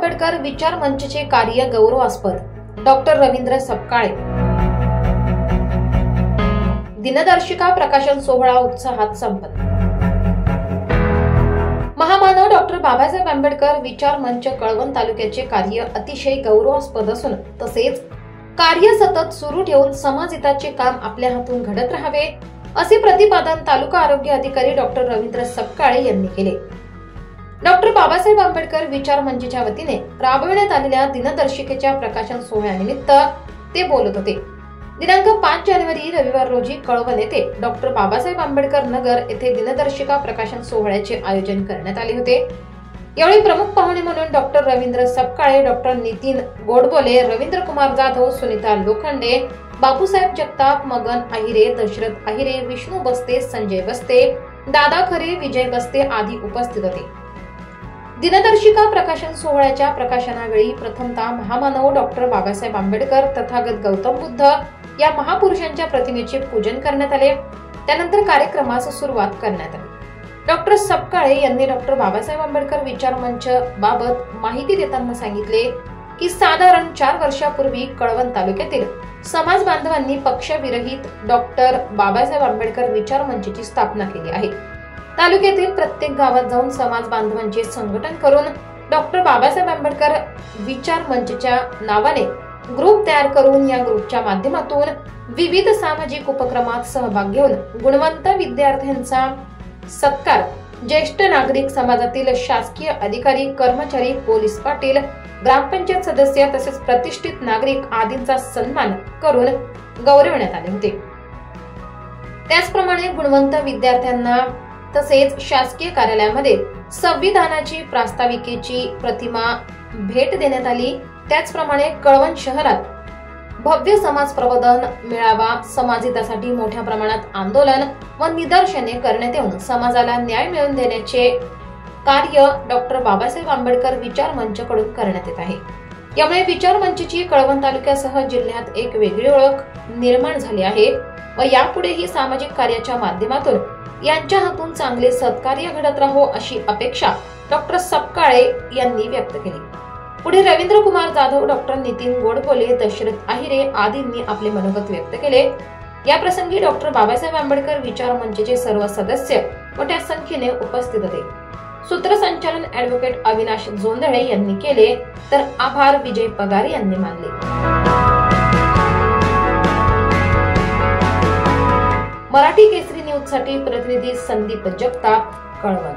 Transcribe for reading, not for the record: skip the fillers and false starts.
आंबेडकर विचार मंचचे कार्य गौरवास्पद, डॉक्टर रवींद्र सपकाळे। दिनदर्शिका प्रकाशन सोहळा उत्साहात संपन्न। महामानव डॉक्टर बाबासाहेब आंबेडकर विचार मंच कळवण तालुक्याचे कार्य अतिशय गौरवास्पद असून तसेच कार्य सतत सुरू ठेवून समाजहिताचे काम आपल्या हातून घडत राहावे असे प्रतिपादन तालुका आरोग्य अधिकारी डॉक्टर रवींद्र सपकाळे यांनी केले। डॉक्टर बाबासाहेब आंबेडकर विचार मंचच्या वतीने राबविण्यात आलेल्या दिनदर्शिकेच्या प्रकाशन सोहळ्यानिमित्त ते बोलत होते। दिनांक 5 जानेवारी रविवार रोजी कळवण येथे डॉक्टर बाबासाहेब आंबेडकर नगर येथे दिनदर्शिका प्रकाशन सोहळ्याचे आयोजन करण्यात आले होते। यावेळी प्रमुख पाहुणे म्हणून डॉक्टर रवींद्र सपकाळे, डॉक्टर नितीन गोडबोले, रवींद्र कुमार जाधव, सुनीता लोखंडे, बापूसाहेब जगताप, मगन आहिरे, दशरथ आहिरे, विष्णू बस्ते, संजय बस्ते, दादा खरे, विजय बस्ते आदी उपस्थित होते। दिनदर्शिका प्रकाशन सोहळ्याच्या प्रकाशनावेळी प्रथमतः महामानव डॉक्टर बाबासाहेब आंबेडकर तथागत गौतम बुद्ध या महापुरुषांच्या प्रतिमेचे पूजन करण्यात आले। त्यानंतर कार्यक्रमास सुरुवात करण्यात आली। डॉक्टर सपकाळे यांनी डॉक्टर बाबासाहेब आंबेडकर विचार मंच बाबत माहिती देताना सांगितले की साधारण 4 वर्षापूर्वी कळवण तालुक्यातील समाज बांधवांनी पक्षविरहित डॉक्टर बाबासाहेब आंबेडकर विचार मंचची स्थापना केली आहे। तालुक्यातील प्रत्येक गावात जाऊन समाज बांधवांचे संघटन करून डॉक्टर बाबासाहेब आंबेडकर विचार मंचच्या नावाने ग्रुप तयार करून या ग्रुपच्या माध्यमातून विविध सामाजिक उपक्रमात सहभाग घेऊन गुणवंत विद्यार्थ्यांचा सत्कार, ज्येष्ठ नागरिक, समाजातील शासकीय अधिकारी, कर्मचारी, पोलीस पाटील, ग्रामपंचायत सदस्य तसेच प्रतिष्ठित नागरिक आदींचा सन्मान करून गौरवण्यात आले होते। त्याचप्रमाणे गुणवंत विद्यार्थ्यांना तसेच शासकीय कार्यालयामध्ये संविधानाची प्रास्ताविकेची प्रतिमा भेट देण्यात आली। त्याचप्रमाणे कळवण शहरात भव्य समाज प्रबोधन मेळावा, समाजहितासाठी मोठ्या प्रमाणात आंदोलन व निदर्शने करण्यात येऊन समाजाला न्याय मिळवून देण्याचे कार्य डॉक्टर बाबासाहेब आंबेडकर विचार मंच कडून करण्यात येत आहे। यामुळे विचार मंचची कळवण तालुक्यासह जिल्ह्यात एक वेगळी ओळख निर्माण झाली आहे व यापुढेही सामाजिक कार्याच्या माध्यमातून यांच्या हातून चांगले सत्कार्य घडत राहो अशी अपेक्षा डॉक्टर सपकाळे यांनी व्यक्त केली। पुढे रवींद्र कुमार जाधव, डॉक्टर नितीन गोडबोले, दशरथ आहिरे आदींनी आपले मनोगत व्यक्त केले। या प्रसंगी डॉक्टर बाबासाहेब आंबेडकर विचार मंचचे सर्व सदस्य मोठ्या संख्येने उपस्थित होते। सूत्रसंचालन ऍडव्होकेट अविनाश जोंधळे यांनी केले तर आभार विजय पगार यांनी मानले। मराठी केसरी न्यूज साठी प्रतिनिधी संदीप जगताप, कळवण।